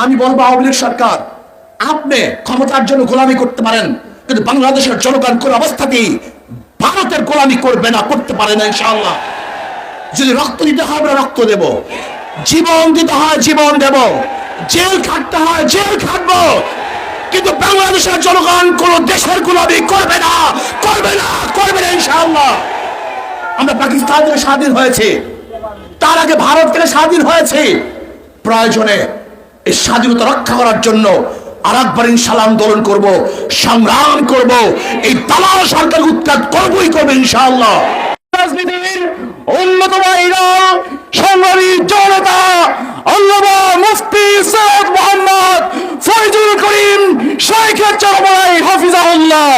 আমি বলবো আওয়ামী লীগ সরকার, আপনি ক্ষমতার জন্য গোলামি করতে পারেন, কিন্তু বাংলাদেশের জনগণ কোন অবস্থাতেই ভারতের গোলামি করবে না, করতে পারে না ইনশাআল্লাহ। যদি রক্ত দিতে হয় আমরা রক্ত দেব, জীবন দিতে হয় জীবন দেব, জেল খাটতে হয় জেল খাটবো, কিন্তু বাংলাদেশের জনগণ কোন দেশের গোলামি করবে না, করবে না, করবে না ইনশাআল্লাহ। আমরা পাকিস্তান থেকে স্বাধীন হয়েছে, তার আগে ভারত থেকে স্বাধীন হয়েছে। প্রয়োজনে এই স্বাধীনতা রক্ষা করার জন্য আরেকবার ইনশাআল্লাহ আন্দোলন করব, সংগ্রাম করব, এই দালাল সরকার উৎখাত করবই করবে ইনশাআল্লাহ। রাজনীতির অন্যতম সংগ্রামী জনতা আল্লামা মুফতি সৈয়দ মোহাম্মদ ফয়জুল করিম শাইখুল চরমনাই হাফিজাহুল্লাহ।